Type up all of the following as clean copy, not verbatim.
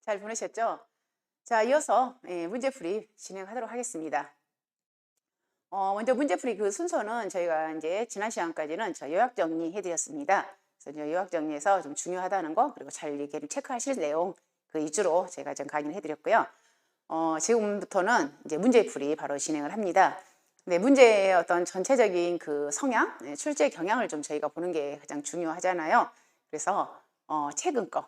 잘 보내셨죠? 자, 이어서 문제풀이 진행하도록 하겠습니다. 먼저 문제풀이 그 순서는 저희가 이제 지난 시간까지는 요약 정리해 드렸습니다. 그래서 이제 요약 정리해서 좀 중요하다는 거, 그리고 잘 이렇게 체크하실 내용 그 위주로 제가 좀 강의를 해 드렸고요. 지금부터는 이제 문제풀이 바로 진행을 합니다. 네, 문제의 어떤 전체적인 그 성향, 출제 경향을 좀 저희가 보는 게 가장 중요하잖아요. 그래서 최근 거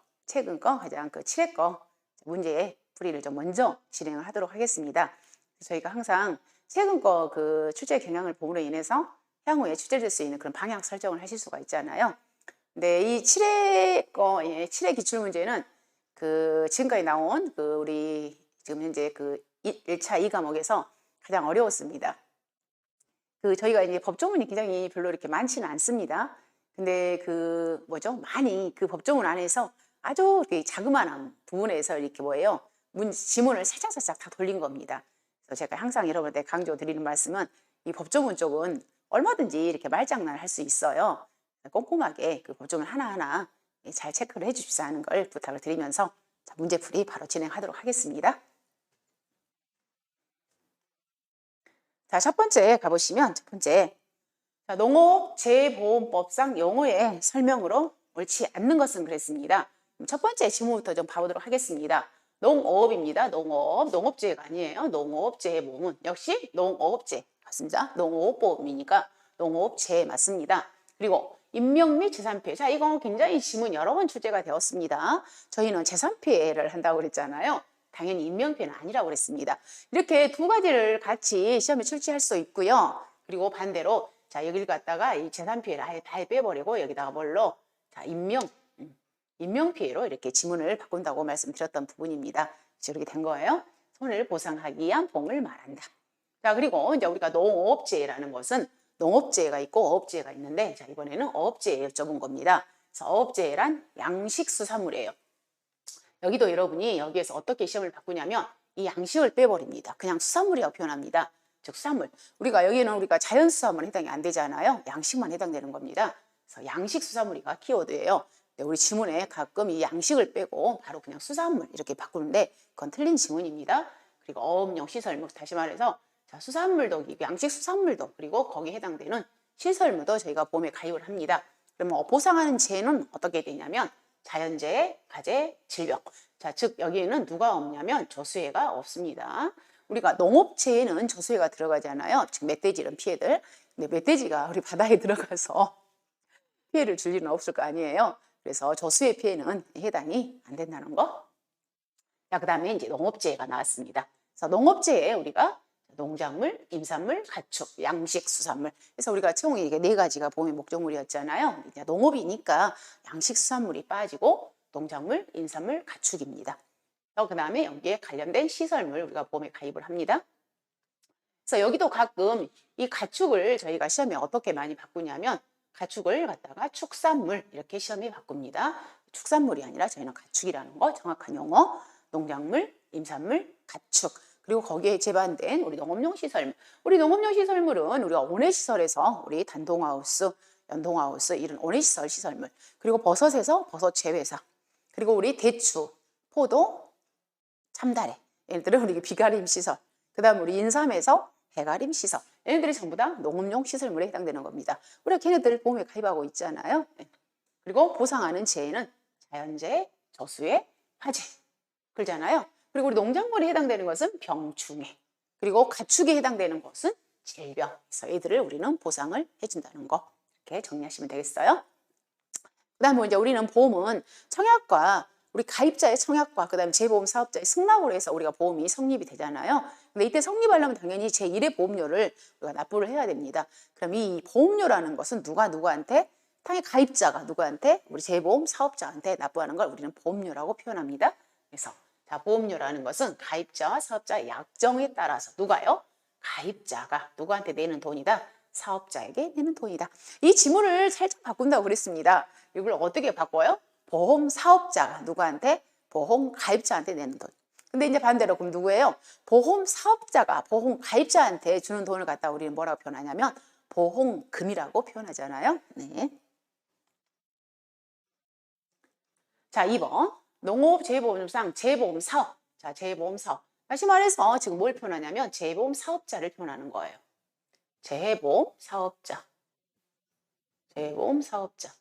가장 그 7회 거 문제의 풀이를 좀 먼저 진행을 하도록 하겠습니다. 저희가 항상 최근 거 그 출제 경향을 봄으로 인해서 향후에 출제될 수 있는 그런 방향 설정을 하실 수가 있잖아요. 근데 이 7회 거, 7회 기출 문제는 그 지금까지 나온 그 우리 지금 현재 그 1차 2과목에서 가장 어려웠습니다. 그 저희가 이제 법조문이 굉장히 별로 이렇게 많지는 않습니다. 근데 그 많이 그 법조문 안에서 아주 이렇게 자그마한 부분에서 이렇게 지문을 살짝살짝 다 돌린 겁니다. 그래서 제가 항상 여러분한테 강조드리는 말씀은 이 법조문 쪽은 얼마든지 이렇게 말장난을 할 수 있어요. 꼼꼼하게 그 법조문 하나하나 잘 체크를 해 주십사 하는 걸 부탁을 드리면서 문제풀이 바로 진행하도록 하겠습니다. 자, 첫 번째 가보시면 첫 번째 농업재보험법상 용어의 설명으로 옳지 않는 것은 그랬습니다. 첫 번째 지문부터 좀 봐보도록 하겠습니다. 농업입니다. 농업재해가 아니에요. 농업재보험은 역시 농업재 맞습니다. 농업보험이니까 농업재해 맞습니다. 그리고 인명 및 재산피해. 자, 이거 굉장히 지문 여러 번 출제가 되었습니다. 저희는 재산피해를 한다고 그랬잖아요. 당연히 인명피해는 아니라고 그랬습니다. 이렇게 두 가지를 같이 시험에 출제할 수 있고요. 그리고 반대로 자, 여기를 갖다가 이 재산피해를 아예 다 빼버리고 여기다가 뭘로? 자, 인명피해로 이렇게 지문을 바꾼다고 말씀드렸던 부분입니다. 이렇게 된 거예요. 손을 보상하기 위한 봉을 말한다. 자, 그리고 이제 우리가 농업재해라는 것은 농업재해가 있고 어업재해가 있는데, 자, 이번에는 어업재해 여쭤본 겁니다. 그래서 어업재해란 양식수산물이에요. 여기도 여러분이 여기에서 어떻게 시험을 바꾸냐면 이 양식을 빼버립니다. 그냥 수산물이라고 표현합니다. 즉 수산물. 우리가 자연수산물은 해당이 안 되잖아요. 양식만 해당되는 겁니다. 그래서 양식 수산물이가 키워드예요. 우리 지문에 가끔 이 양식을 빼고 바로 그냥 수산물 이렇게 바꾸는데 그건 틀린 지문입니다. 그리고 어업용 시설물, 다시 말해서 자, 수산물도 양식 수산물도 그리고 거기에 해당되는 시설물도 저희가 보험에 가입을 합니다. 그러면 보상하는 재해는 어떻게 되냐면 자연재해, 가재, 질병. 자, 즉 여기에는 누가 없냐면 저수해가 없습니다. 우리가 농업재해는 저수해가 들어가잖아요. 즉 멧돼지 이런 피해들. 근데 멧돼지가 우리 바다에 들어가서 피해를 줄 일은 없을 거 아니에요. 그래서 저수해 피해는 해당이 안 된다는 거. 자, 그다음에 이제 농업재해가 나왔습니다. 그래서 농업재해 우리가 농작물, 임산물, 가축, 양식, 수산물. 그래서 우리가 총 이게 네 가지가 보험의 목적물이었잖아요. 농업이니까 양식, 수산물이 빠지고 농작물, 임산물, 가축입니다. 그 다음에 여기에 관련된 시설물 우리가 보험에 가입을 합니다. 그래서 여기도 가끔 이 가축을 저희가 시험에 어떻게 많이 바꾸냐면 가축을 갖다가 축산물 이렇게 시험에 바꿉니다. 축산물이 아니라 저희는 가축이라는 거 정확한 용어. 농작물, 임산물, 가축. 그리고 거기에 제반된 우리 농업용 시설물. 우리 농업용 시설물은 우리가 온해시설에서 우리 단동하우스, 연동하우스 이런 온해시설 시설물. 그리고 버섯에서 버섯 재배사. 그리고 우리 대추, 포도, 참다래. 얘네들은 우리 비가림 시설. 그 다음 우리 인삼에서 해가림 시설. 얘네들이 전부 다 농업용 시설물에 해당되는 겁니다. 우리가 걔네들 보험에 가입하고 있잖아요. 그리고 보상하는 재해는 자연재해, 저수해, 화재. 그러잖아요. 그리고 우리 농작물에 해당되는 것은 병충해. 그리고 가축에 해당되는 것은 질병. 그래서 얘들을 우리는 보상을 해준다는 거. 이렇게 정리하시면 되겠어요. 그 다음에 이제 우리는 보험은 청약과 우리 가입자의 청약과 그 다음에 재보험 사업자의 승낙으로 해서 우리가 보험이 성립이 되잖아요. 근데 이때 성립하려면 당연히 제1의 보험료를 우리가 납부를 해야 됩니다. 그럼 이 보험료라는 것은 누구한테? 당연히 가입자가 누구한테? 우리 재보험 사업자한테 납부하는 걸 우리는 보험료라고 표현합니다. 그래서 자, 보험료라는 것은 가입자와 사업자의 약정에 따라서 누가요? 가입자가 누구한테 내는 돈이다? 사업자에게 내는 돈이다. 이 지문을 살짝 바꾼다고 그랬습니다. 이걸 어떻게 바꿔요? 보험 사업자가 누구한테? 보험 가입자한테 내는 돈. 근데 이제 반대로 그럼 누구예요? 보험 사업자가 보험 가입자한테 주는 돈을 갖다 우리는 뭐라고 표현하냐면 보험금이라고 표현하잖아요. 네. 자, 2번. 농업 재보험상 재보험 사업. 자, 재보험 사업. 다시 말해서 지금 뭘 표현하냐면 재보험 사업자를 표현하는 거예요. 재보험 사업자. 재보험 사업자.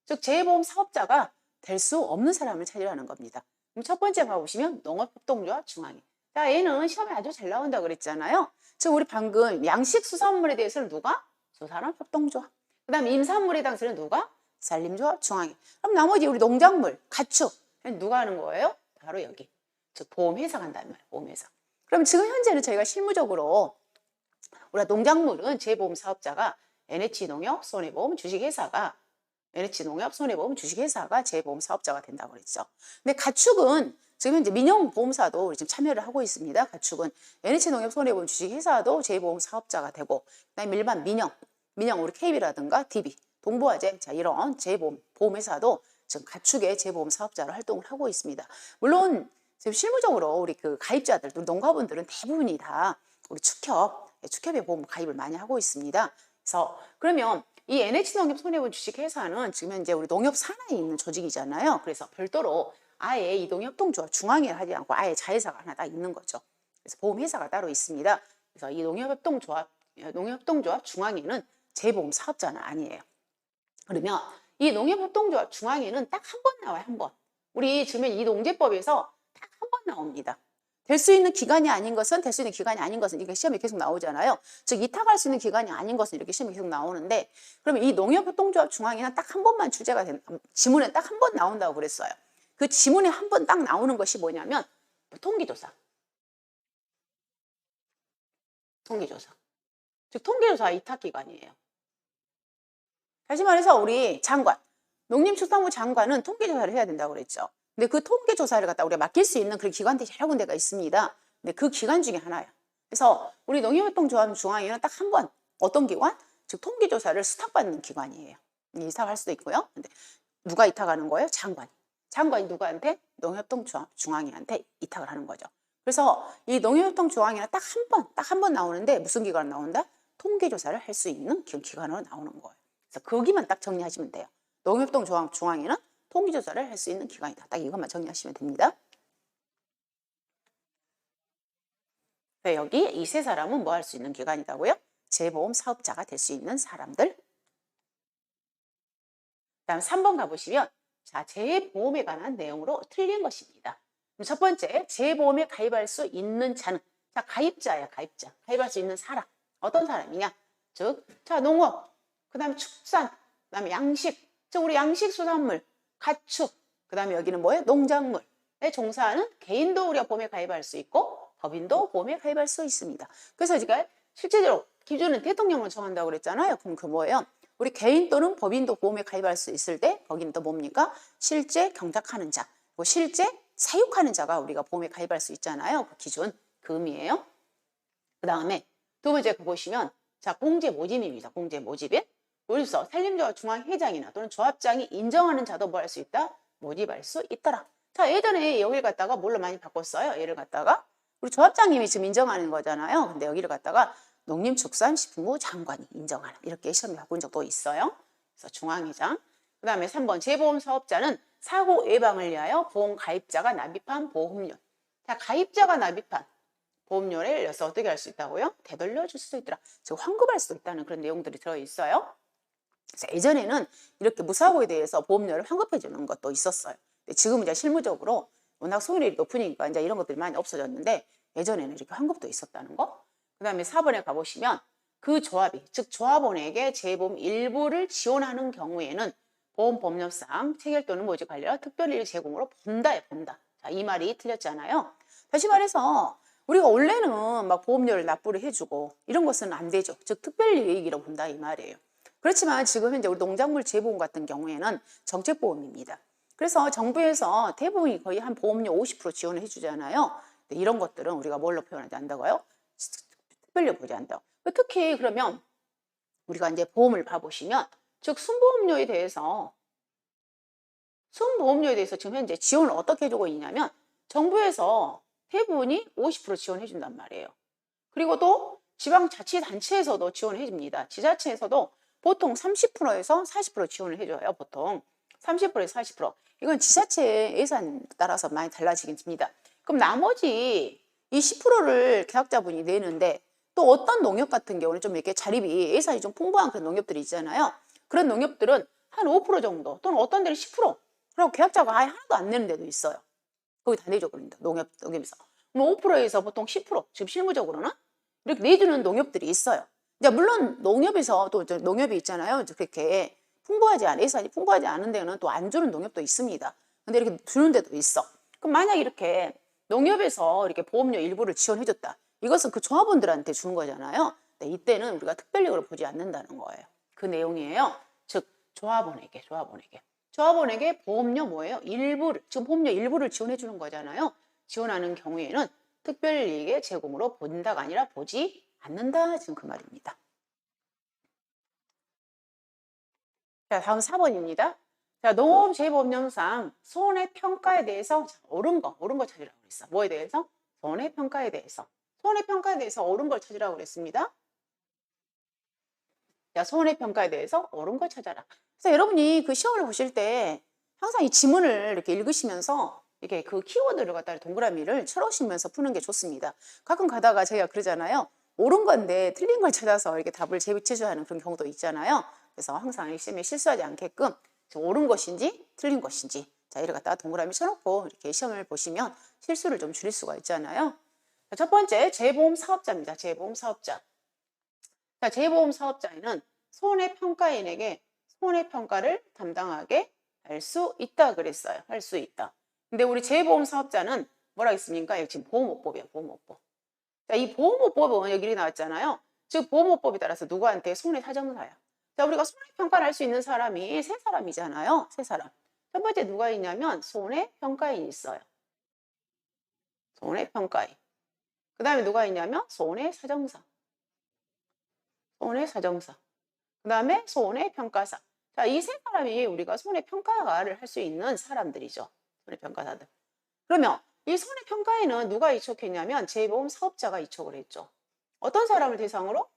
즉 재보험 사업자가 될 수 없는 사람을 찾으라는 겁니다. 그럼 첫 번째 봐보시면 농업협동조합 중앙회. 자, 얘는 시험에 아주 잘 나온다고 그랬잖아요. 즉 우리 방금 양식수산물에 대해서는 누가? 수산업협동조합. 그 다음 임산물에 대해서는 누가? 산림조합 중앙회. 그럼 나머지 우리 농작물, 가축 누가 하는 거예요? 바로 여기. 즉 보험회사가 한다는 말이에요. 보험회사. 그럼 지금 현재는 저희가 실무적으로 우리가 농작물은 재보험 사업자가 NH농협 손해보험 주식회사가 NH농협 손해보험 주식회사가 재보험 사업자가 된다고 그랬죠. 근데 가축은 지금 현재 민영보험사도 지금 참여를 하고 있습니다. 가축은 NH농협 손해보험 주식회사도 재보험 사업자가 되고, 그다음에 일반 민영 우리 KB라든가 DB, 동부화재, 자 이런 재보험 보험회사도 지금 가축의 재보험 사업자로 활동을 하고 있습니다. 물론 지금 실무적으로 우리 그 가입자들, 우리 농가분들은 대부분이 다 우리 축협의 보험 가입을 많이 하고 있습니다. 그래서 그러면 이 NH농협 손해보험 주식회사는 지금 현재 우리 농협 산하에 있는 조직이잖아요. 그래서 별도로 아예 이 농협동조합 중앙회를 하지 않고 아예 자회사가 하나 딱 있는 거죠. 그래서 보험회사가 따로 있습니다. 그래서 이 농협동조합 중앙회는 재보험 사업자는 아니에요. 그러면 이 농협협동조합 중앙회는 딱 한 번 나와요. 한 번. 우리 지금 이 농재법에서 딱 한 번 나옵니다. 될 수 있는 기간이 아닌 것은, 될 수 있는 기간이 아닌 것은 이게 시험에 계속 나오잖아요. 즉 이탁할 수 있는 기간이 아닌 것은 이렇게 시험에 계속 나오는데, 그러면 이 농협협동조합 중앙회는 딱 한 번만 주제가 된, 지문에 딱 한 번 나온다고 그랬어요. 그 지문에 한 번 딱 나오는 것이 뭐냐면 통계조사. 즉 통계조사 이탁기관이에요. 다시 말해서 우리 장관, 농림축산부 장관은 통계조사를 해야 된다고 그랬죠. 근데 그 통계조사를 갖다 우리가 맡길 수 있는 그런 기관들이 여러 군데가 있습니다. 근데 그 기관 중에 하나예요. 그래서 우리 농협협동조합 중앙회는 딱 한 번, 어떤 기관? 즉 통계조사를 수탁받는 기관이에요. 이탁할 수도 있고요. 근데 누가 이탁하는 거예요? 장관이 누구한테? 농협협동조합 중앙회한테 이탁을 하는 거죠. 그래서 이 농협협동중앙회는 딱 한 번 나오는데 무슨 기관으로 나온다? 통계조사를 할 수 있는 기관으로 나오는 거예요. 그래서 거기만 딱 정리하시면 돼요. 농협협동조합 중앙회는 통계조사를 할 수 있는 기관이다. 딱 이것만 정리하시면 됩니다. 네, 여기 이 세 사람은 뭐 할 수 있는 기관이라고요? 재보험 사업자가 될 수 있는 사람들. 다음 3번 가보시면 자, 재보험에 관한 내용으로 틀린 것입니다. 그럼 첫 번째, 재보험에 가입할 수 있는 자는, 자, 가입자야, 가입자. 가입할 수 있는 사람. 어떤 사람이냐? 즉, 자, 농업, 그 다음에 축산, 그 다음에 양식, 즉, 우리 양식수산물, 가축, 그 다음에 여기는 뭐예요? 농작물에 종사하는 개인도 우리가 보험에 가입할 수 있고, 법인도 보험에 가입할 수 있습니다. 그래서 지금 실제적으로 기준은 대통령으로 정한다고 그랬잖아요. 그럼 그 뭐예요? 우리 개인 또는 법인도 보험에 가입할 수 있을 때 거기는 또 뭡니까? 실제 경작하는 자, 그리고 실제 사육하는 자가 우리가 보험에 가입할 수 있잖아요. 그 기준, 그 의미예요. 그 다음에 두 번째 그 보시면 자, 공제 모집입니다. 공제 모집에 여기서 산림조합 중앙회장이나 또는 조합장이 인정하는 자도 뭐 할 수 있다? 모집할 수 있더라. 자, 예전에 여기를 갖다가 뭘로 많이 바꿨어요? 얘를 갖다가 우리 조합장님이 지금 인정하는 거잖아요. 근데 여기를 갖다가 농림축산식품부 장관이 인정하는, 이렇게 시험에 바꾼 적도 있어요. 그래서 중앙회장. 그 다음에 3번 재보험 사업자는 사고 예방을 위하여 보험 가입자가 납입한 보험료. 자, 가입자가 납입한 보험료를 여기서 어떻게 할 수 있다고요? 되돌려 줄 수도 있더라. 즉 환급할 수 있다는 그런 내용들이 들어있어요. 그래서 예전에는 이렇게 무사고에 대해서 보험료를 환급해 주는 것도 있었어요. 근데 지금 이제 실무적으로 워낙 소율이 높으니까 이제 이런 것들이 많이 없어졌는데 예전에는 이렇게 환급도 있었다는 거. 그 다음에 4번에 가보시면 그 조합이, 즉 조합원에게 재보험 일부를 지원하는 경우에는 보험법률상 체결 또는 모집 관련 특별일 제공으로 본다에 본다. 자, 이 말이 틀렸잖아요. 다시 말해서 우리가 원래는 막 보험료를 납부를 해주고 이런 것은 안 되죠. 즉 특별이익이라고 본다 이 말이에요. 그렇지만 지금 현재 우리 농작물 재보험 같은 경우에는 정책보험입니다. 그래서 정부에서 대부분이 거의 한 보험료 50% 지원을 해주잖아요. 이런 것들은 우리가 뭘로 표현하지 않다고요? 특별히 보지 않는다. 특히 그러면 우리가 이제 보험을 봐보시면 즉 순보험료에 대해서 지금 현재 지원을 어떻게 해주고 있냐면 정부에서 대부분이 50% 지원해 준단 말이에요. 그리고 또 지방자치단체에서도 지원을 해줍니다. 지자체에서도 보통 30%에서 40% 지원을 해줘요. 보통. 30%에서 40%. 이건 지자체 예산 따라서 많이 달라지긴 합니다. 그럼 나머지 이 10%를 계약자분이 내는데 또 어떤 농협 같은 경우는 좀 이렇게 자립이 예산이 좀 풍부한 그런 농협들이 있잖아요. 그런 농협들은 한 5% 정도 또는 어떤 데는 10%. 그리고 계약자가 아예 하나도 안 내는 데도 있어요. 거기 다 내줘 버립니다. 농협에서. 뭐 5%에서 보통 10%, 지금 실무적으로는 이렇게 내주는 농협들이 있어요. 이제 물론 농협에서 또 농협이 있잖아요. 그렇게 풍부하지 않은, 예산이 풍부하지 않은 데는 또 안 주는 농협도 있습니다. 근데 이렇게 주는 데도 있어. 그럼 만약 이렇게 농협에서 이렇게 보험료 일부를 지원해줬다. 이것은 그 조합원들한테 주는 거잖아요. 근데 이때는 우리가 특별력으로 보지 않는다는 거예요. 그 내용이에요. 즉, 조합원에게 보험료 뭐예요? 일부를, 지금 보험료 일부를 지원해 주는 거잖아요. 지원하는 경우에는 특별이익의 제공으로 본다가 아니라 보지 않는다. 지금 그 말입니다. 자, 다음 4번입니다. 자, 농업재해보험령상 손해평가에 대해서 옳은 거 찾으라고 그랬어. 뭐에 대해서? 손해평가에 대해서. 손해평가에 대해서 옳은 걸 찾으라고 그랬습니다. 자, 손해평가에 대해서 옳은 걸 찾아라. 그래서 여러분이 그 시험을 보실 때 항상 이 지문을 이렇게 읽으시면서 이렇게 그 키워드를 갖다 동그라미를 쳐놓으시면서 푸는 게 좋습니다. 가끔 가다가 제가 그러잖아요. 옳은 건데 틀린 걸 찾아서 이렇게 답을 재비치셔야 하는 그런 경우도 있잖아요. 그래서 항상 이 시험에 실수하지 않게끔 옳은 것인지 틀린 것인지 자, 이를 갖다가 동그라미 쳐놓고 이렇게 시험을 보시면 실수를 좀 줄일 수가 있잖아요. 자, 첫 번째, 재보험 사업자입니다. 재보험 사업자. 자, 재보험 사업자에는 손해평가인에게 손해평가를 담당하게 할 수 있다 그랬어요. 할 수 있다. 근데 우리 재보험 사업자는 뭐라 했습니까? 여기 지금 보험업법이야, 보험업법. 자, 이 보험업법은 여기 나왔잖아요. 즉, 보험업법에 따라서 누구한테 손해사정사야. 자, 우리가 손해평가를 할 수 있는 사람이 세 사람이잖아요. 세 사람. 첫 번째 누가 있냐면 손해평가인이 있어요. 손해평가인. 그 다음에 누가 있냐면 손해사정사. 손해사정사. 그 다음에 손해평가사. 자, 이 세 사람이 우리가 손해평가를 할 수 있는 사람들이죠. 손해평가사들. 그러면 이 손해평가에는 누가 이촉했냐면 재보험 사업자가 이촉을 했죠. 어떤 사람을 대상으로?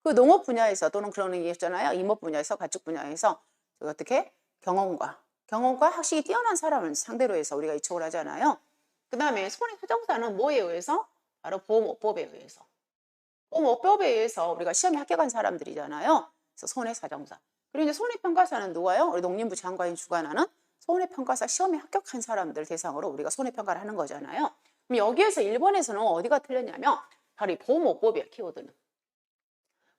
그 농업 분야에서 또는 그런 얘기했잖아요. 임업 분야에서, 가축 분야에서 어떻게? 경험과 학식이 뛰어난 사람을 상대로 해서 우리가 이촉을 하잖아요. 그 다음에 손해사정사는 뭐에 의해서? 바로 보험업법에 의해서. 보험업법에 의해서 우리가 시험에 합격한 사람들이잖아요. 그래서 손해사정사. 그리고 이제 손해평가사는 누가요? 우리 농림부 장관이 주관하는 손해평가사 시험에 합격한 사람들 대상으로 우리가 손해평가를 하는 거잖아요. 그럼 여기에서 1번에서는 어디가 틀렸냐면 바로 이 보험업법이야, 키워드는.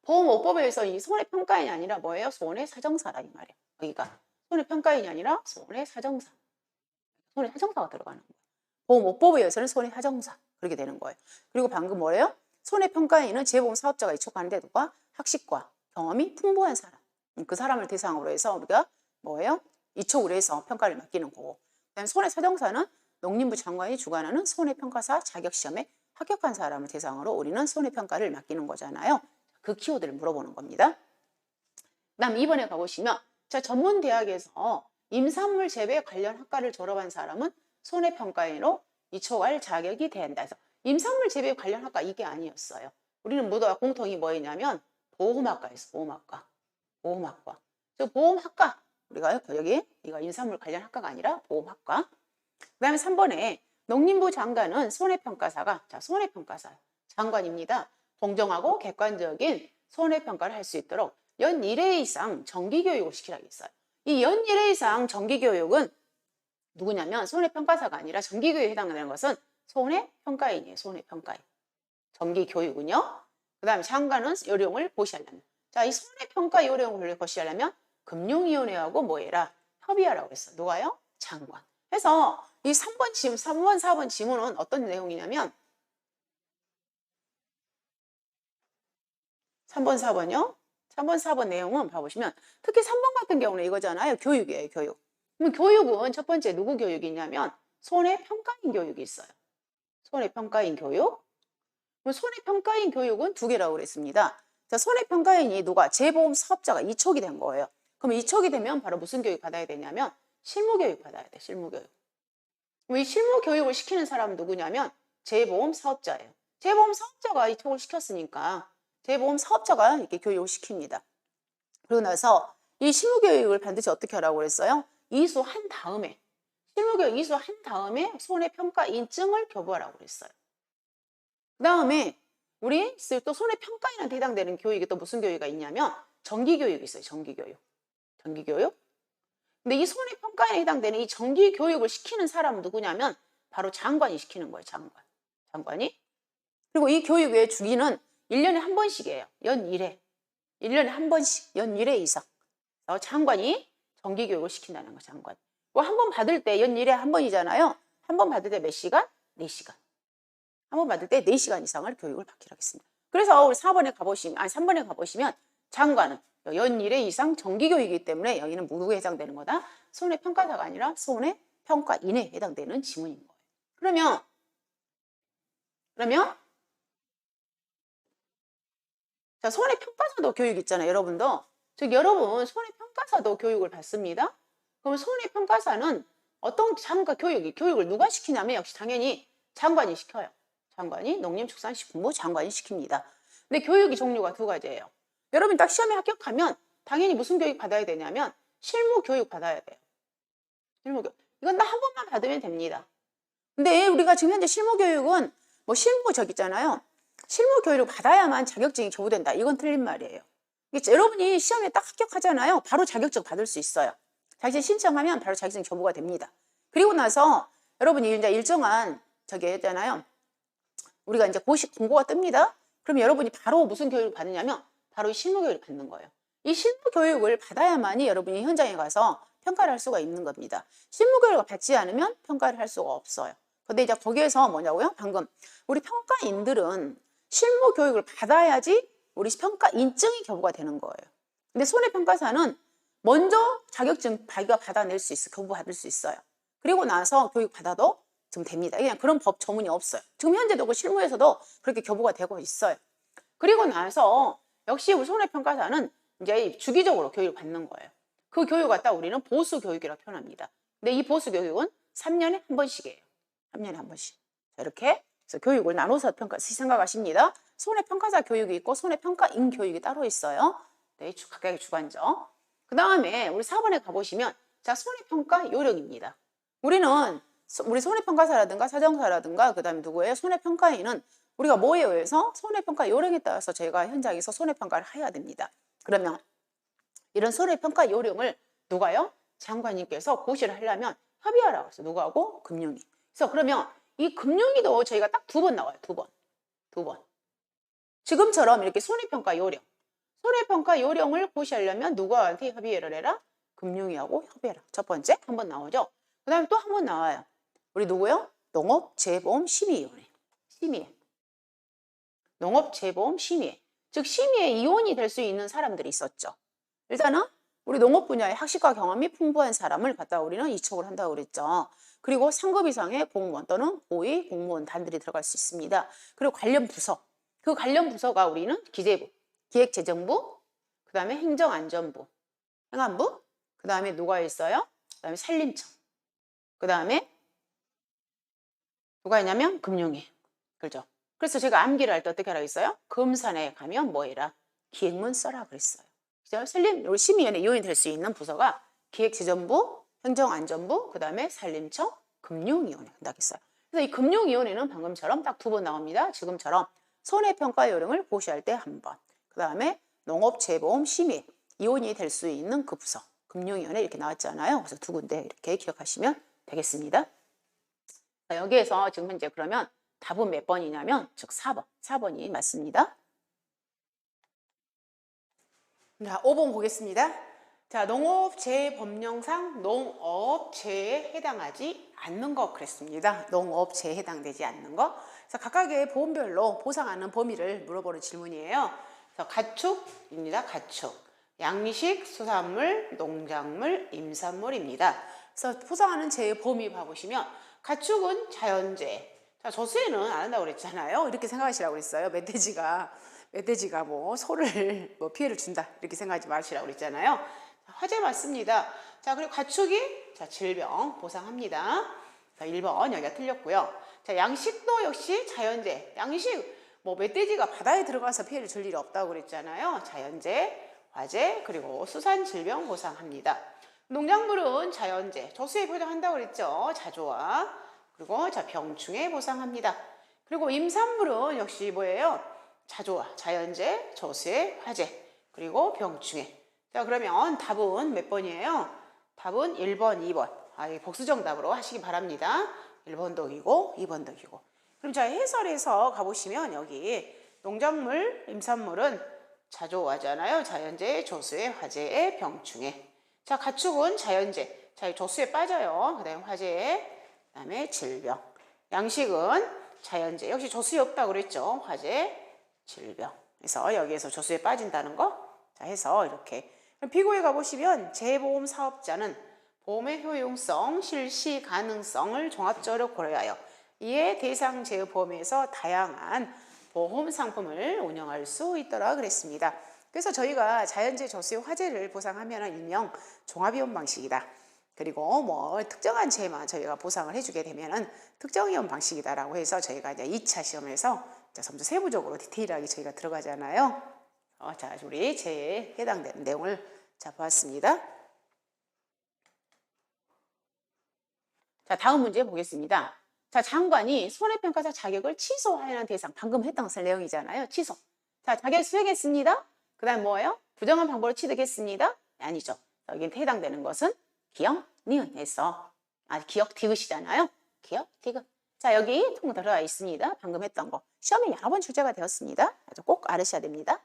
보험업법에 의해서 이 손해평가인이 아니라 뭐예요? 손해사정사다 이 말이야. 여기가 손해평가인이 아니라 손해사정사. 손해사정사가 들어가는 거예요. 보험업법에 의해서는 손해사정사. 그렇게 되는 거예요. 그리고 방금 뭐예요? 손해평가인은 재보험 사업자가 이촉하는데 누가? 학식과 경험이 풍부한 사람. 그 사람을 대상으로 해서 우리가 뭐예요? 이촉을 해서 평가를 맡기는 거고. 그다음에 손해사정사는 농림부 장관이 주관하는 손해평가사 자격시험에 합격한 사람을 대상으로 우리는 손해평가를 맡기는 거잖아요. 그 키워드를 물어보는 겁니다. 그다음 2번에 가보시면 자, 전문대학에서 임산물 재배 관련 학과를 졸업한 사람은 손해평가인으로 이촉할 자격이 된다 해서 임산물 재배 관련 학과 이게 아니었어요. 우리는 모두가 공통이 뭐였냐면 보험학과였어. 보험학과. 즉 보험학과 우리가 여기 이거 임산물 관련 학과가 아니라 보험학과. 그다음에 3번에 농림부 장관은 손해평가사가 자, 손해평가사 장관입니다. 공정하고 객관적인 손해평가를 할 수 있도록 연 1회 이상 정기교육을 시키라고 했어요. 이 연 1회 이상 정기교육은 누구냐면 손해평가사가 아니라 정기교육에 해당되는 것은 손해평가인이에요. 손해평가인. 정기교육은요. 그 다음에 장관은 요령을 보시하려면 자, 이 손해평가 요령을 보시하려면 금융위원회하고 뭐 해라? 협의하라고 했어. 누가요? 장관. 그래서 이 3번, 4번 지문은 어떤 내용이냐면 3번, 4번요. 3번, 4번 내용은 봐보시면 특히 3번 같은 경우는 이거잖아요. 교육이에요. 교육. 그럼 교육은 첫 번째 누구 교육이냐면 손해평가인 교육이 있어요. 손해평가인 교육. 그럼 손해평가인 교육은 두 개라고 그랬습니다. 자, 손해평가인이 누가? 재보험 사업자가 이촉이 된 거예요. 그럼 이촉이 되면 바로 무슨 교육 받아야 되냐면 실무교육 받아야 돼. 실무교육. 그럼 이 실무교육을 시키는 사람은 누구냐면 재보험 사업자예요. 재보험 사업자가 이촉을 시켰으니까 재보험 사업자가 이렇게 교육을 시킵니다. 그러고 나서 이 실무교육을 반드시 어떻게 하라고 그랬어요? 이수한 다음에, 실무교육 이수한 다음에 손해평가 인증을 교부하라고 그랬어요. 그 다음에 우리 또 손해평가인한테 해당되는 교육이 또 무슨 교육이 있냐면 정기교육이 있어요. 정기교육. 정기교육. 근데 이 손해평가에 해당되는 이 정기교육을 시키는 사람은 누구냐면 바로 장관이 시키는 거예요. 장관. 장관이. 그리고 이 교육의 주기는 1년에 한 번씩이에요. 연 1회. 1년에 한 번씩, 연 1회 이상. 장관이 정기교육을 시킨다는 거, 장관. 한 번 받을 때 연 1회 한 번이잖아요. 한 번 받을 때 몇 시간? 4시간. 한 번 받을 때 4시간 이상을 교육을 받기로 하겠습니다. 그래서 우리 4번에 가보시면, 3번에 가보시면 장관은 연 1회 이상 정기교육이기 때문에 여기는 누구에 해당되는 거다? 손해평가사가 아니라 손해평가인에 해당되는 지문인 거예요. 그러면 자, 손해평가사도 교육 있잖아요. 여러분도. 여러분 손해평가사도 교육을 받습니다. 그럼 손해평가사는 어떤 교육을 누가 시키냐면 역시 당연히 장관이 시켜요. 장관이 농림축산식품부 장관이 시킵니다. 근데 교육이 종류가 두 가지예요. 여러분 딱 시험에 합격하면 당연히 무슨 교육 받아야 되냐면 실무 교육 받아야 돼요. 실무 교육. 이건 딱 한 번만 받으면 됩니다. 근데 우리가 지금 현재 실무 교육은 뭐 실무 있잖아요. 실무 교육을 받아야만 자격증이 교부된다. 이건 틀린 말이에요. 여러분이 시험에 딱 합격하잖아요. 바로 자격증 받을 수 있어요. 자격증 신청하면 바로 자격증 교부가 됩니다. 그리고 나서 여러분이 이제 일정한 있잖아요. 우리가 이제 고시 공고가 뜹니다. 그럼 여러분이 바로 무슨 교육을 받느냐면 바로 이 실무 교육을 받는 거예요. 이 실무 교육을 받아야만이 여러분이 현장에 가서 평가를 할 수가 있는 겁니다. 실무 교육을 받지 않으면 평가를 할 수가 없어요. 근데 이제 거기에서 뭐냐고요? 방금 우리 평가인들은 실무 교육을 받아야지 우리 평가 인증이 교부가 되는 거예요. 근데 손해평가사는 먼저 자격증 받아낼 수 있어요. 교부받을 수 있어요. 그리고 나서 교육 받아도 좀 됩니다. 그냥 그런 법 조문이 없어요. 지금 현재도 그 실무에서도 그렇게 교부가 되고 있어요. 그리고 나서 역시 우리 손해평가사는 이제 주기적으로 교육을 받는 거예요. 그 교육 갖다 우리는 보수교육이라고 표현합니다. 근데 이 보수교육은 3년에 한 번씩이에요. 3년에 한 번씩. 자, 이렇게 그래서 교육을 나눠서 생각하십니다. 손해평가사 교육이 있고 손해평가인 교육이 따로 있어요. 네, 각각의 주관점. 그 다음에 우리 4번에 가보시면 자, 손해평가 요령입니다. 우리 손해평가사라든가 사정사라든가 그 다음에 누구예요? 손해평가인은 우리가 뭐에 의해서 손해평가 요령에 따라서 저희가 현장에서 손해평가를 해야 됩니다. 그러면 이런 손해평가 요령을 누가요? 장관님께서 고시를 하려면 협의하라고 했어요. 누구하고? 금융위. 그래서 그러면 이 금융위도 저희가 딱 2번 나와요. 2번. 지금처럼 이렇게 손해평가 요령을 고시하려면 누구한테 협의를 해라? 금융위하고 협의해라. 첫 번째 한 번 나오죠. 그 다음에 또 한 번 나와요. 우리 누구요? 농업재보험심의위원회. 심의회. 농업재보험심의회. 즉 심의에 이원이 될 수 있는 사람들이 있었죠. 일단은 우리 농업 분야의 학식과 경험이 풍부한 사람을 갖다 우리는 이촉을 한다고 그랬죠. 그리고 상급 이상의 공무원 또는 고위 공무원 단들이 들어갈 수 있습니다. 그리고 관련 부서. 그 관련 부서가 우리는 기재부, 기획재정부, 그 다음에 행정안전부, 행안부, 그 다음에 누가 있어요? 그 다음에 산림청. 그 다음에 누가 있냐면 금융위. 그렇죠? 그래서 제가 암기를 할 때 어떻게 하라고 했어요? 금산에 가면 뭐 해라? 기획문 써라 그랬어요. 우리 심의위원회 이원이 될 수 있는 부서가 기획재정부, 행정안전부, 그 다음에 산림청, 금융위원회 한다고 했어요. 그래서 이 금융위원회는 방금처럼 딱 2번 나옵니다. 지금처럼 손해평가 요령을 고시할 때 한 번. 그 다음에 농업재보험심의 이원이 될 수 있는 그 부서. 금융위원회 이렇게 나왔잖아요. 그래서 2군데 이렇게 기억하시면 되겠습니다. 자, 여기에서 지금 현재 그러면 답은 몇 번이냐면 즉 4번. 4번이 맞습니다. 자, 5번 보겠습니다. 자, 농업재해법령상 농업재해에 해당하지 않는 것 그랬습니다. 농업재해에 해당되지 않는 것. 그래서 각각의 보험별로 보상하는 범위를 물어보는 질문이에요. 그래서 가축입니다. 가축. 양식, 수산물, 농작물, 임산물입니다. 그래서 보상하는 재해 범위 봐보시면 가축은 자연재해. 자, 저수에는 안 한다고 그랬잖아요. 이렇게 생각하시라고 그랬어요. 멧돼지가 뭐 소를 뭐 피해를 준다 이렇게 생각하지 마시라고 그랬잖아요. 화재 맞습니다. 자, 그리고 가축이 자, 질병 보상합니다. 자, 1번 여기가 틀렸고요. 자, 양식도 역시 자연재해. 양식 뭐 멧돼지가 바다에 들어가서 피해를 줄 일이 없다고 그랬잖아요. 자연재해. 화재, 그리고 수산질병 보상합니다. 농작물은 자연재, 저수해 보장한다고 그랬죠. 자조와 그리고 병충해 보상합니다. 그리고 임산물은 역시 뭐예요? 자조와 자연재, 저수해, 화재, 그리고 병충해. 자, 그러면 답은 몇 번이에요? 답은 1번, 2번. 이 복수정답으로 하시기 바랍니다. 1번 독이고 2번 독이고. 그럼 자, 해설에서 가보시면 여기 농작물, 임산물은 자조화잖아요. 자연재, 저수해, 화재에, 병충해. 자, 가축은 자연재. 자, 저수에 빠져요. 그 다음에 화재에, 그 다음에 질병. 양식은 자연재. 역시 저수에 없다고 그랬죠. 화재, 질병. 그래서 여기에서 저수에 빠진다는 거. 자, 해서 이렇게. 그럼 비고에 가보시면 재보험 사업자는 보험의 효용성, 실시 가능성을 종합적으로 고려하여 이에 대상 제휴보험에서 다양한 보험 상품을 운영할 수 있도록 그랬습니다. 그래서 저희가 자연재, 저수해, 화재를 보상하면 일명 종합이용 방식이다. 그리고 뭐 특정한 재해만 저희가 보상을 해주게 되면은 특정이용 방식이다라고 해서 저희가 이제 2차 시험에서 좀 더 세부적으로 디테일하게 저희가 들어가잖아요. 자, 우리 재해에 해당되는 내용을 보았습니다. 자, 다음 문제 보겠습니다. 자, 장관이 손해평가사 자격을 취소하는 대상, 방금 했던 내용이잖아요. 취소. 자, 자격 수행했습니다. 그 다음 뭐예요? 부정한 방법으로 취득했습니다. 아니죠. 여기 해당되는 것은 기억, 니은에서. 기억, 디귿이잖아요. 기억, 디귿. 자, 여기 통 들어가 있습니다. 방금 했던 거. 시험에 여러 번 출제가 되었습니다. 꼭 알으셔야 됩니다.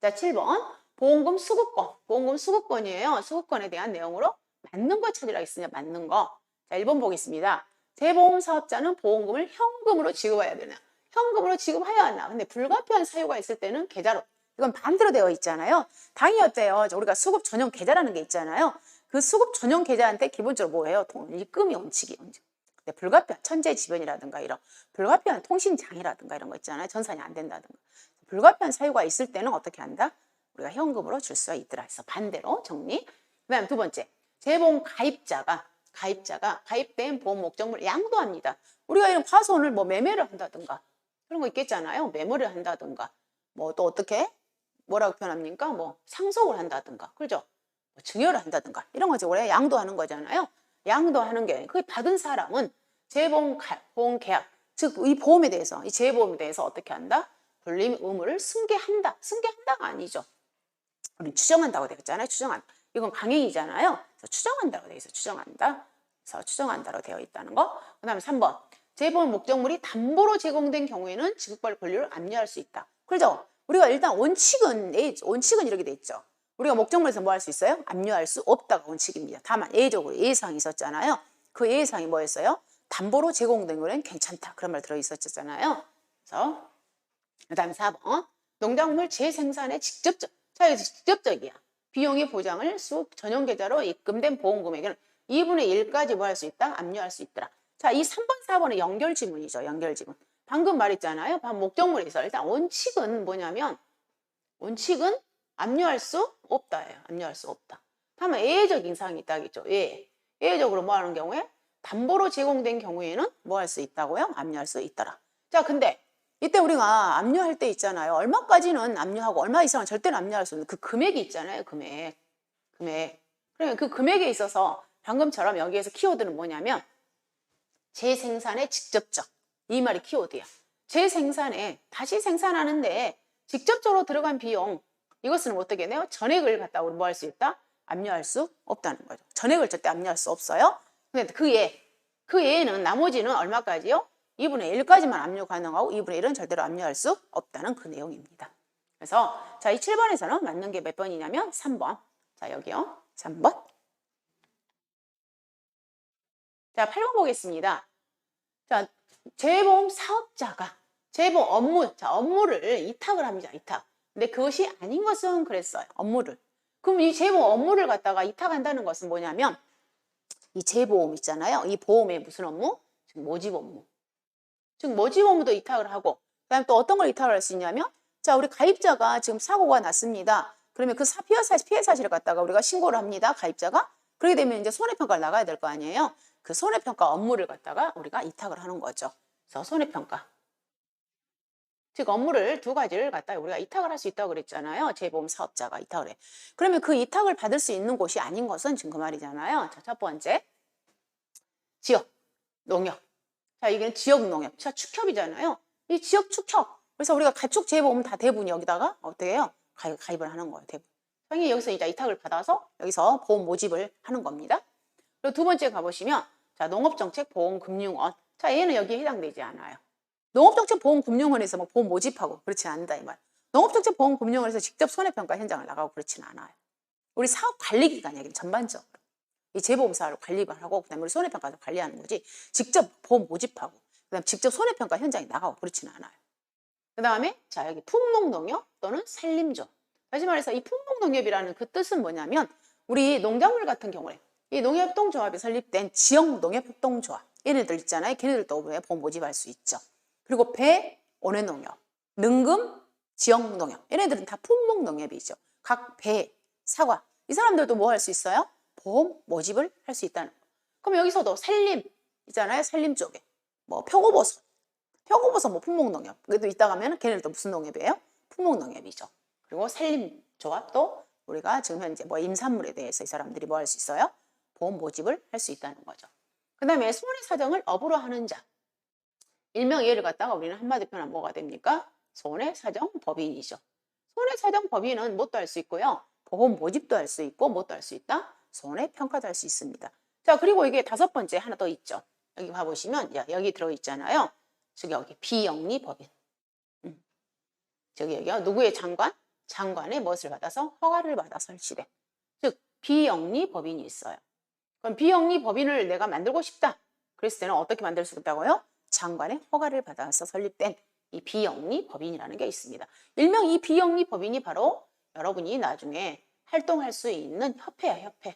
자, 7번. 보험금 수급권. 보험금 수급권이에요. 수급권에 대한 내용으로 맞는 거 찾으라 했으니까 맞는 거. 자, 1번 보겠습니다. 재보험 사업자는 보험금을 현금으로 지급해야 되나? 현금으로 지급해야 하나? 근데 불가피한 사유가 있을 때는 계좌로. 이건 반대로 되어 있잖아요. 당연히 어때요? 우리가 수급 전용 계좌라는 게 있잖아요. 그 수급 전용 계좌한테 기본적으로 뭐예요? 입금이 원칙이. 근데 불가피한 천재지변이라든가 이런 불가피한 통신장애라든가 이런 거 있잖아요. 전산이 안 된다든가. 불가피한 사유가 있을 때는 어떻게 한다? 우리가 현금으로 줄 수 있더라. 그래서 반대로 정리. 그 다음 두 번째. 재보험 가입자가 가입된 보험 목적물을 양도합니다. 우리가 이런 파손을 뭐 매매를 한다든가 그런 거 있겠잖아요. 매물을 한다든가 뭐 또 어떻게 뭐라고 표현합니까? 뭐 상속을 한다든가 그죠? 뭐 증여를 한다든가 이런 거죠. 우리가 양도하는 거잖아요. 양도하는 게 그 받은 사람은 재보험 보험 계약 즉 이 보험에 대해서 이 재보험에 대해서 어떻게 한다? 불림 의무를 승계한다. 승계한다가 아니죠. 우리 추정한다고 되어 있잖아요. 추정한. 이건 강행이잖아요. 그래서 추정한다고 되어 있어. 추정한다. 그래서 추정한다로 되어 있다는 거. 그 다음에 3번. 재보험 목적물이 담보로 제공된 경우에는 지급받을 권리를 압류할 수 있다. 그렇죠? 우리가 일단 원칙은 이렇게 돼 있죠. 우리가 목적물에서 뭐 할 수 있어요? 압류할 수 없다가 원칙입니다. 다만 예외적으로 예상이 있었잖아요. 그 예상이 뭐였어요? 담보로 제공된 경우에는 괜찮다. 그런 말 들어있었잖아요. 그래서 그 다음에 4번. 농작물 재생산에 직접적이야. 비용의 보장을 수급 전용 계좌로 입금된 보험 금액은 2분의 1까지 뭐 할 수 있다? 압류할 수 있더라. 자, 이 3번, 4번은 연결 지문이죠. 연결 지문. 방금 말했잖아요. 목적물에서 일단 원칙은 뭐냐면 원칙은 압류할 수 없다예요. 압류할 수 없다. 다만 예외적 인상이 있다겠죠. 예외적으로 뭐 하는 경우에 담보로 제공된 경우에는 뭐 할 수 있다고요? 압류할 수 있더라. 자, 근데 이때 우리가 압류할 때 있잖아요. 얼마까지는 압류하고 얼마 이상은 절대로 압류할 수 없는 그 금액이 있잖아요. 금액. 그러면 그 금액에 있어서 방금처럼 여기에서 키워드는 뭐냐면 재생산에 직접적. 이 말이 키워드야. 재생산에 다시 생산하는데 직접적으로 들어간 비용 이것은 어떻게 해요? 전액을 갖다 뭐 할 수 있다? 압류할 수 없다는 거죠. 전액을 절대 압류할 수 없어요. 근데 그 예에는 나머지는 얼마까지요? 2분의 1까지만 압류 가능하고 2분의 1은 절대로 압류할 수 없다는 그 내용입니다. 그래서 자, 이 7번에서는 맞는 게 몇 번이냐면 3번. 자, 여기요. 3번. 자, 8번 보겠습니다. 자, 재보험 사업자가 재보험 업무, 업무를 이탁을 합니다. 이탁. 근데 그것이 아닌 것은 그랬어요. 업무를. 그럼 이 재보험 업무를 갖다가 이탁한다는 것은 뭐냐면 이 재보험 있잖아요. 이 보험의 무슨 업무? 즉 모집 업무. 즉 모집 업무도 이탁을 하고 그다음에 또 어떤 걸 이탁을 할 수 있냐면 자, 우리 가입자가 지금 사고가 났습니다. 그러면 그 피해 사실을 갖다가 우리가 신고를 합니다. 가입자가. 그렇게 되면 이제 손해평가를 나가야 될 거 아니에요. 그 손해평가 업무를 갖다가 우리가 이탁을 하는 거죠. 그래서 손해평가. 즉 업무를 두 가지를 갖다 우리가 이탁을 할 수 있다고 그랬잖아요. 재보험 사업자가 이탁을 해. 그러면 그 이탁을 받을 수 있는 곳이 아닌 것은 지금 그 말이잖아요. 자, 첫 번째 지역 농협. 자, 이게 지역 농협. 자, 축협이잖아요. 이 지역 축협. 그래서 우리가 가축 재보험 다 대부분 여기다가 어떻게 해요? 가입을 하는 거예요. 대부분. 당연히 여기서 이제 이탁을 받아서 여기서 보험 모집을 하는 겁니다. 그리고 두 번째 가보시면 자, 농업정책보험금융원. 자, 얘는 여기에 해당되지 않아요. 농업정책보험금융원에서 뭐 보험 모집하고 그렇진 않다 이 말. 농업정책보험금융원에서 직접 손해평가 현장을 나가고 그렇진 않아요. 우리 사업관리기관 얘기는 전반적으로 이 재보험사를 관리를 하고 그다음에 우리 손해평가도 관리하는 거지 직접 보험 모집하고 그다음 직접 손해평가 현장에 나가고 그렇지는 않아요. 그 다음에 자 여기 품목농협 또는 산림조. 다시 말해서 이 품목농협이라는 그 뜻은 뭐냐면 우리 농작물 같은 경우에 이 농협협동조합이 설립된 지역 농협협동조합 얘네들 있잖아요. 걔네들도 보험 모집할 수 있죠. 그리고 배, 온해농협, 능금, 지역농협 얘네들은 다 품목농협이죠. 각 배, 사과 이 사람들도 뭐 할 수 있어요? 보험 모집을 할 수 있다는 거. 그럼 여기서도 산림 있잖아요. 산림 쪽에 뭐 표고버섯 뭐 품목농협. 그래도 이따 가면 걔네들도 무슨 농협이에요? 품목농협이죠. 그리고 산림조합도 우리가 지금 현재 뭐 임산물에 대해서 이 사람들이 뭐 할 수 있어요? 보험 모집을 할 수 있다는 거죠. 그 다음에 손해사정을 업으로 하는 자. 일명 얘를 갖다가 우리는 한마디 표현하면 뭐가 됩니까? 손해사정법인이죠. 손해사정법인은 뭣도 할 수 있고요. 보험 모집도 할 수 있고 뭣도 할 수 있다? 손해평가도 할 수 있습니다. 자, 그리고 이게 다섯 번째 하나 더 있죠. 여기 봐보시면 여기 들어있잖아요. 저기 여기 비영리법인. 저기 여기요. 누구의 장관? 장관의 무엇을 받아서? 허가를 받아 설치된. 즉 비영리법인이 있어요. 그럼 비영리법인을 내가 만들고 싶다. 그랬을 때는 어떻게 만들 수 있다고요? 장관의 허가를 받아서 설립된 이 비영리법인이라는 게 있습니다. 일명 이 비영리법인이 바로 여러분이 나중에 활동할 수 있는 협회야, 협회.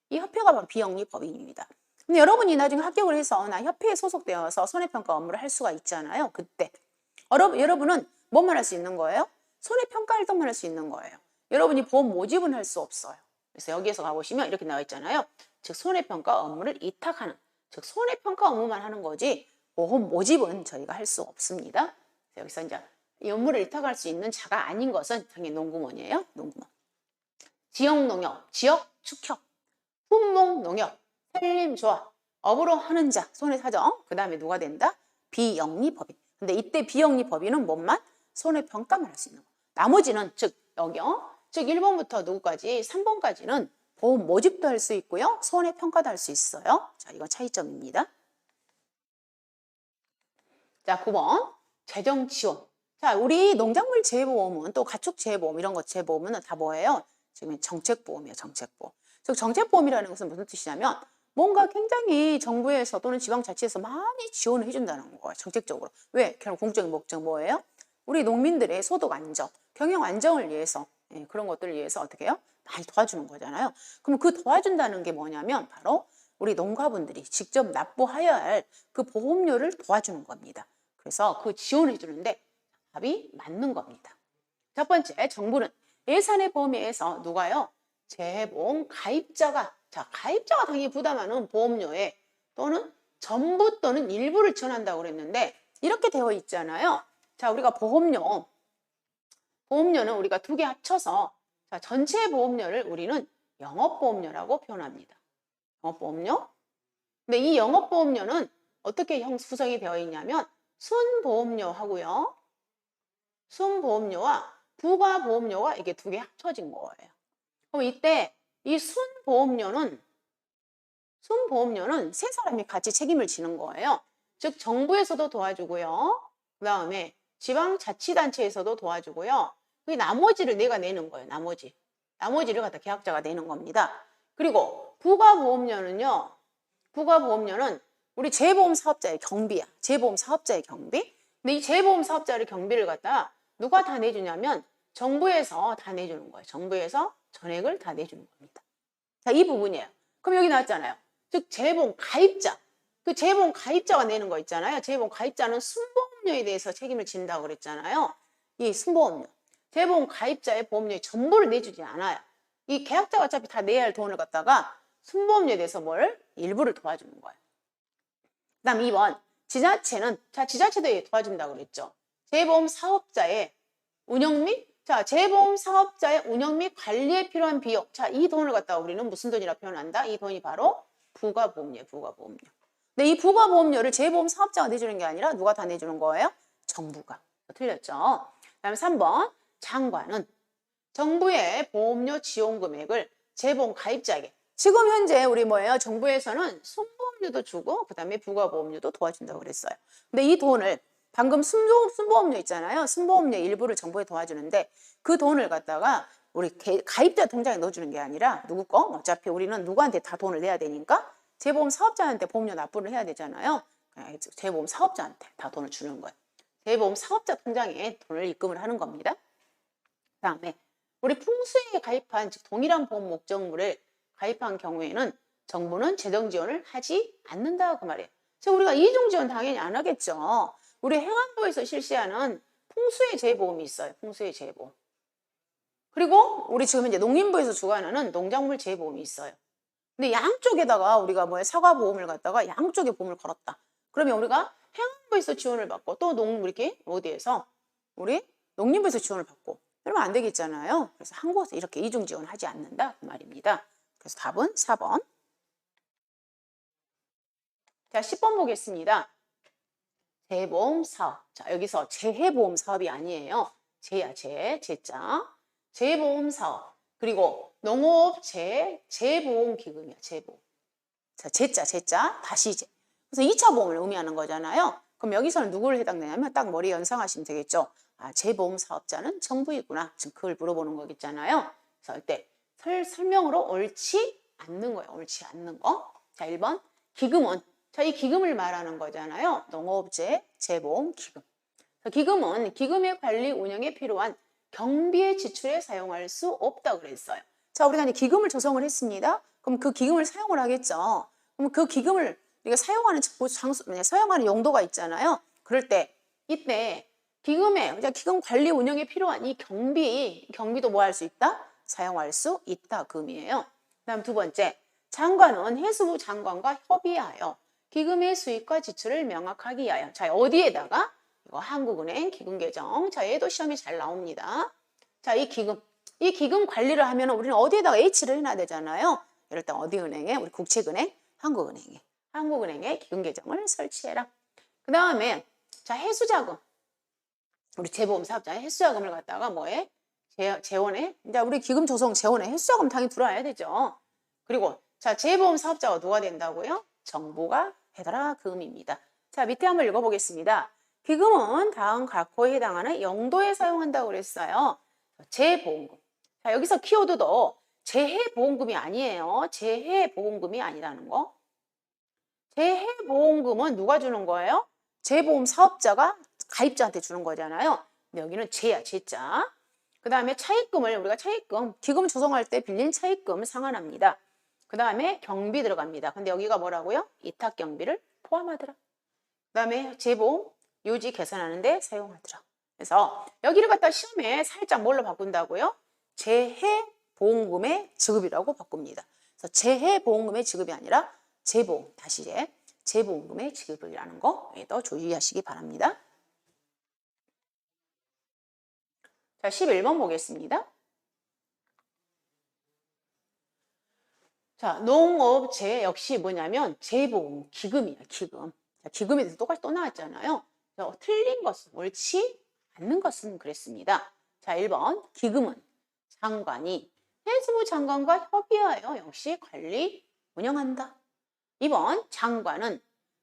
이 협회가 바로 비영리법인입니다. 근데 여러분이 나중에 합격을 해서 나 협회에 소속되어서 손해평가 업무를 할 수가 있잖아요. 그때 여러분은 뭐만 할 수 있는 거예요? 손해평가 활동만 할 수 있는 거예요. 여러분이 보험 모집은 할 수 없어요. 그래서 여기에서 가보시면 이렇게 나와 있잖아요. 즉 손해평가 업무를 이탁하는, 즉 손해평가 업무만 하는 거지 보험 모집은 저희가 할 수 없습니다. 여기서 이제 이 업무를 이탁할 수 있는 자가 아닌 것은 당연히 농구먼이에요. 농구먼. 지역농협, 지역축협, 품목농협, 산림조합, 업으로 하는 자, 손해사정, 그 다음에 누가 된다? 비영리법인. 근데 이때 비영리법인은 뭔만? 손해평가만 할 수 있는 거. 나머지는 즉 여기요. 즉 1번부터 누구까지? 3번까지는 보험 모집도 할 수 있고요. 손해평가도 할 수 있어요. 자, 이건 차이점입니다. 자, 9번 재정 지원. 자, 우리 농작물 재보험은 또 가축 재보험 이런 것 재보험은 다 뭐예요? 지금 정책보험이에요. 정책보험. 즉 정책보험이라는 것은 무슨 뜻이냐면 뭔가 굉장히 정부에서 또는 지방자치에서 많이 지원을 해준다는 거예요. 정책적으로. 왜? 결국 공적인 목적 뭐예요? 우리 농민들의 소득 안정, 경영 안정을 위해서 그런 것들을 위해서 어떻게 해요? 많이 도와주는 거잖아요. 그럼 그 도와준다는 게 뭐냐면 바로 우리 농가분들이 직접 납부해야 할 그 보험료를 도와주는 겁니다. 그래서 그 지원해 주는데 답이 맞는 겁니다. 첫 번째, 정부는 예산의 범위에서 누가요? 재보험 가입자가, 자, 가입자가 당연히 부담하는 보험료에 또는 전부 또는 일부를 지원한다고 그랬는데 이렇게 되어 있잖아요. 자, 우리가 보험료는 우리가 두 개 합쳐서 자, 전체 보험료를 우리는 영업보험료라고 표현합니다. 영업보험료. 근데 이 영업보험료는 어떻게 구성이 되어 있냐면 순보험료 하고요. 순보험료와 부가보험료가 이게 두 개 합쳐진 거예요. 그럼 이때 이 순보험료는 세 사람이 같이 책임을 지는 거예요. 즉 정부에서도 도와주고요. 그 다음에 지방자치단체에서도 도와주고요. 그 나머지를 내가 내는 거예요. 나머지를 갖다 계약자가 내는 겁니다. 그리고 부가보험료는 우리 재보험 사업자의 경비야. 재보험 사업자의 경비. 근데 이 재보험 사업자의 경비를 갖다 누가 다 내주냐면 정부에서 다 내주는 거예요. 정부에서 전액을 다 내주는 겁니다. 자, 이 부분이에요. 그럼 여기 나왔잖아요. 즉 재보험 가입자. 그 재보험 가입자가 내는 거 있잖아요. 재보험 가입자는 순보험료에 대해서 책임을 진다고 그랬잖아요. 이 순보험료. 재보험 가입자의 보험료의 전부를 내주지 않아요. 이 계약자가 어차피 다 내야 할 돈을 갖다가 순보험료에 대해서 일부를 도와주는 거예요. 그 다음 2번. 지자체는, 자, 지자체도 도와준다고 그랬죠. 재보험 사업자의 운영 및 재보험 사업자의 운영 및 관리에 필요한 비용. 자, 이 돈을 갖다가 우리는 무슨 돈이라 표현한다? 이 돈이 바로 부가보험료, 부가보험료. 근데 이 부가보험료를 재보험 사업자가 내주는 게 아니라 누가 다 내주는 거예요? 정부가. 틀렸죠? 그다음에 3번. 장관은 정부의 보험료 지원 금액을 재보험 가입자에게. 지금 현재 우리 뭐예요? 정부에서는 순보험료도 주고 그다음에 부가보험료도 도와준다고 그랬어요. 근데 이 돈을 방금 순보험료 있잖아요. 순보험료 일부를 정부에 도와주는데 그 돈을 갖다가 우리 가입자 통장에 넣어주는 게 아니라 누구 거? 어차피 우리는 누구한테 다 돈을 내야 되니까 재보험 사업자한테 보험료 납부를 해야 되잖아요. 재보험 사업자한테 다 돈을 주는 거예요. 재보험 사업자 통장에 돈을 입금을 하는 겁니다. 그다음에 우리 풍수에 가입한 즉 동일한 보험 목적물에 가입한 경우에는 정부는 재정 지원을 하지 않는다 그 말이에요. 그래서 우리가 이중 지원 당연히 안 하겠죠. 우리 행안부에서 실시하는 풍수의 재보험이 있어요. 풍수의 재보험. 그리고 우리 지금 이제 농림부에서 주관하는 농작물 재보험이 있어요. 근데 양쪽에다가 우리가 사과보험을 갖다가 양쪽에 보험을 걸었다. 그러면 우리가 행안부에서 지원을 받고 또 이렇게 어디에서 우리 농림부에서 지원을 받고 그러면 안 되겠잖아요. 그래서 한 곳에 이렇게 이중 지원하지 않는다 그 말입니다. 그래서 답은 4번. 자, 10번 보겠습니다. 재보험 사업. 자, 여기서 재해보험 사업이 아니에요. 재자. 재보험 사업. 그리고 농업 재보험 기금이야. 재보험. 자, 재자. 다시 재. 그래서 2차 보험을 의미하는 거잖아요. 그럼 여기서는 누구를 해당되냐면 딱 머리에 연상하시면 되겠죠. 아, 재보험 사업자는 정부이구나. 지금 그걸 물어보는 거겠잖아요. 그래서 이때 설명으로 옳지 않는 거예요. 옳지 않는 거. 자, 1번. 기금은 자, 이 기금을 말하는 거잖아요. 농업재 재보험 기금. 기금은 기금의 관리 운영에 필요한 경비의 지출에 사용할 수 없다고 그랬어요. 자, 우리가 이제 기금을 조성을 했습니다. 그럼 그 기금을 사용을 하겠죠. 그럼 그 기금을 우리가 사용하는 용도가 있잖아요. 그럴 때 이때 기금 관리 운영에 필요한 이 경비도 뭐 할 수 있다? 사용할 수 있다 금이에요. 그다음 두 번째, 장관은 해수부 장관과 협의하여 기금의 수익과 지출을 명확하게 위하여. 자, 어디에다가? 이거 한국은행 기금계정. 자, 얘도 시험이 잘 나옵니다. 자, 이 기금 관리를 하면 우리는 어디에다가 H를 해놔야 되잖아요. 이럴 때 어디 은행에? 우리 국책은행, 한국은행에 기금계정을 설치해라. 그 다음에 자, 해수자금. 우리 재보험 사업자의 해수자금을 갖다가 뭐해? 재원에. 이제 우리 기금 조성 재원에 해수자금 당연히 들어와야 되죠. 그리고 자, 재보험 사업자가 누가 된다고요? 정부가 해달라 그 의미입니다. 자, 밑에 한번 읽어보겠습니다. 기금은 다음 각호에 해당하는 용도에 사용한다고 그랬어요. 재보험금. 자, 여기서 키워드도 재해보험금이 아니에요. 재해보험금이 아니라는 거. 재해보험금은 누가 주는 거예요? 재보험 사업자가 가입자한테 주는 거잖아요. 근데 여기는 재자. 그 다음에 차입금을 우리가 기금 조성할 때 빌린 차입금 상환합니다. 그 다음에 경비 들어갑니다. 근데 여기가 뭐라고요? 이탁 경비를 포함하더라. 그 다음에 재보험 유지 개선하는데 사용하더라. 그래서 여기를 갖다 시험에 살짝 뭘로 바꾼다고요? 재해보험금의 지급이라고 바꿉니다. 그래서 재해보험금의 지급이 아니라 재보험금의 지급이라는 거 더 주의하시기 바랍니다. 자, 11번 보겠습니다. 자, 농업재 역시 뭐냐면 재보험 기금이야, 기금. 자, 기금에 대해서 똑같이 또 나왔잖아요. 자, 틀린 것은, 옳지 않는 것은 그랬습니다. 자, 1번 기금은 장관이 해수부 장관과 협의하여 역시 관리 운영한다. 2번 장관은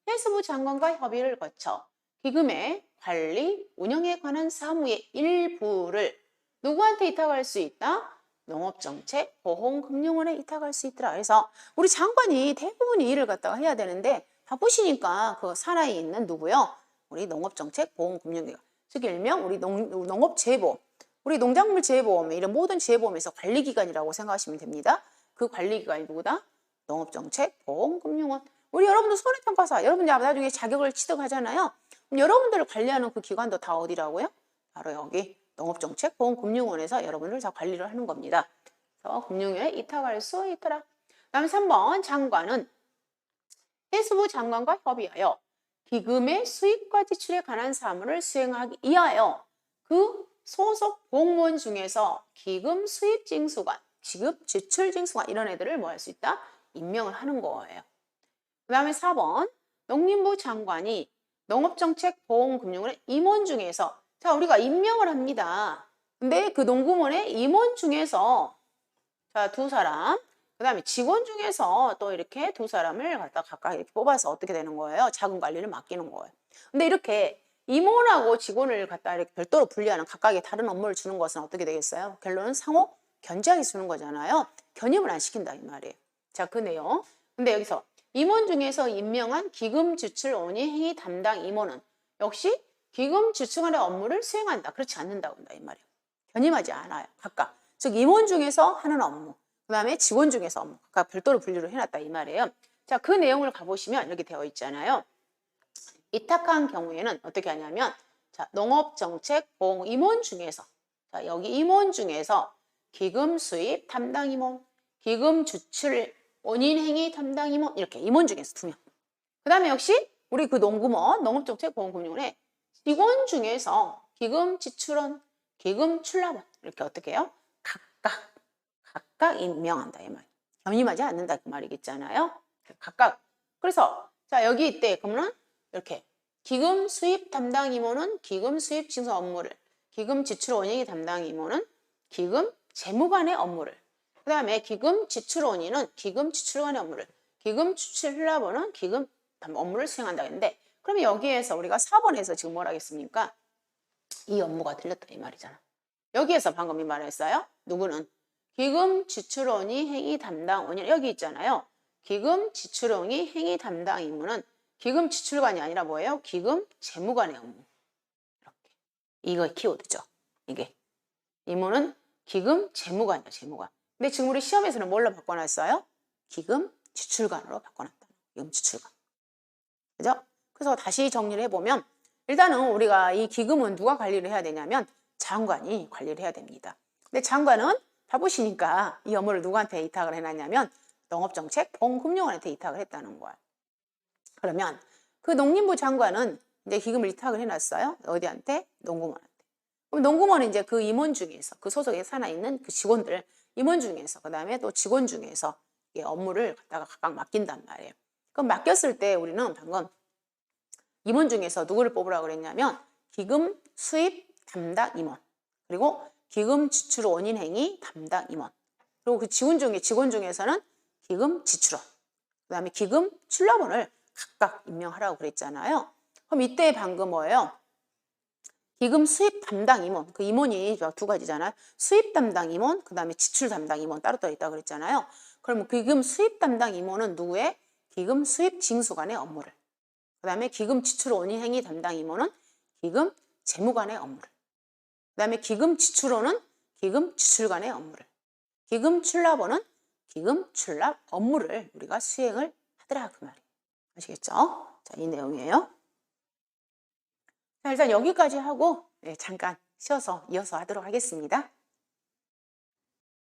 해수부 장관과 협의를 거쳐 기금의 관리 운영에 관한 사무의 일부를 누구한테 위탁할 수 있다? 농업정책 보험금융원에 위탁할 수 있더라. 그래서 우리 장관이 대부분의 일을 갖다가 해야 되는데 바쁘시니까 그 산하에 있는 누구요? 우리 농업정책 보험금융기관. 즉 일명 우리 농업재보험, 우리 농작물 재보험, 이런 모든 재보험에서 관리기관이라고 생각하시면 됩니다. 그 관리기관이 누구다? 농업정책 보험금융원. 우리 여러분들 손해평가사, 여러분 나중에 자격을 취득하잖아요. 그럼 여러분들을 관리하는 그 기관도 다 어디라고요? 바로 여기 농업정책보험금융원에서 여러분들 다 관리를 하는 겁니다. 그래서 금융위에 위탁할 수 있더라. 다음 3번 장관은 해수부 장관과 협의하여 기금의 수입과 지출에 관한 사무를 수행하기 위하여 그 소속 공무원 중에서 기금 수입 징수관, 지급 지출 징수관 이런 애들을 뭐 할 수 있다? 임명을 하는 거예요. 그 다음에 4번 농림부 장관이 농업정책보험금융원의 임원 중에서 자 우리가 임명을 합니다. 근데 그 농구원의 임원 중에서 자, 2사람, 그 다음에 직원 중에서 또 이렇게 2사람을 갖다 각각 이렇게 뽑아서 어떻게 되는 거예요? 자금 관리를 맡기는 거예요. 근데 이렇게 임원하고 직원을 갖다 이렇게 별도로 분리하는 각각의 다른 업무를 주는 것은 어떻게 되겠어요? 결론은 상호 견제하게 주는 거잖아요. 견임을 안 시킨다 이 말이에요. 자, 그 내용. 근데 여기서 임원 중에서 임명한 기금 지출 원의 행위 담당 임원은 역시 기금 지출관의 업무를 수행한다. 그렇지 않는다고 한다 이 말이에요. 견임하지 않아요. 각각. 즉 임원 중에서 하는 업무, 그 다음에 직원 중에서 업무, 각각 별도로 분류를 해놨다 이 말이에요. 자, 그 내용을 가보시면 이렇게 되어 있잖아요. 위탁한 경우에는 어떻게 하냐면 자, 농업정책보험 임원 중에서 자, 여기 임원 중에서 기금 수입 담당 임원, 기금 지출 원인행위 담당 임원 이렇게 임원 중에서 2명. 그 다음에 역시 우리 그 농구먼 농업정책보험금융원의 직원 중에서 기금 지출원, 기금 출납원 이렇게 어떻게 해요? 각각 임명한다 이 말. 겸임하지 않는다 그 말이겠잖아요. 각각. 그래서 자 여기 있대 그러면 이렇게 기금 수입 담당 임원은 기금 수입 징수 업무를, 기금 지출 원인이 담당 임원은 기금 재무관의 업무를, 그 다음에 기금 지출 원인은 기금 지출관의 업무를, 기금 지출 흘라보는 기금 업무를 수행한다 했는데 그러면 여기에서 우리가 4번에서 지금 뭘 하겠습니까? 이 업무가 들렸다 이 말이잖아. 여기에서 방금 이 말을 했어요. 누구는? 기금 지출원이 행위 담당 원인 여기 있잖아요. 기금 지출원이 행위 담당 임무는 기금 지출관이 아니라 뭐예요? 기금 재무관의 업무. 이렇게. 이거 키워드죠. 이게. 임무는 기금 재무관이야, 재무관. 근데 지금 우리 시험에서는 뭘로 바꿔놨어요? 기금 지출관으로 바꿔놨다. 기금 지출관. 그죠? 그래서 다시 정리를 해보면 일단은 우리가 이 기금은 누가 관리를 해야 되냐면 장관이 관리를 해야 됩니다. 근데 장관은 바쁘시니까 이 업무를 누구한테委託을 해놨냐면 농업정책보험금융원한테委託을 했다는 거야. 그러면 그 농림부 장관은 이제 기금을委託을 해놨어요. 어디한테? 농구먼한테. 그럼 농구먼은 이제 그 임원 중에서 그 소속에 산하 있는 그 직원들 임원 중에서 그 다음에 또 직원 중에서 업무를 갖다가 각각 맡긴단 말이에요. 그럼 맡겼을 때 우리는 방금 임원 중에서 누구를 뽑으라고 그랬냐면 기금 수입 담당 임원 그리고 기금 지출 원인 행위 담당 임원 그리고 그 직원 중에서는 기금 지출원 그 다음에 기금 출납원을 각각 임명하라고 그랬잖아요. 그럼 이때 방금 뭐예요? 기금 수입 담당 임원 그 임원이 2가지잖아요. 수입 담당 임원 그 다음에 지출 담당 임원 따로 있다고 그랬잖아요. 그럼 기금 수입 담당 임원은 누구의? 기금 수입 징수관의 업무를 그 다음에 기금 지출 원인 행위 담당 임원은 기금 재무관의 업무를 그 다음에 기금 지출원은 기금 지출관의 업무를 기금 출납원은 기금 출납 업무를 우리가 수행을 하더라 그 말이에요. 아시겠죠? 자, 이 내용이에요. 자, 일단 여기까지 하고 잠깐 쉬어서 이어서 하도록 하겠습니다.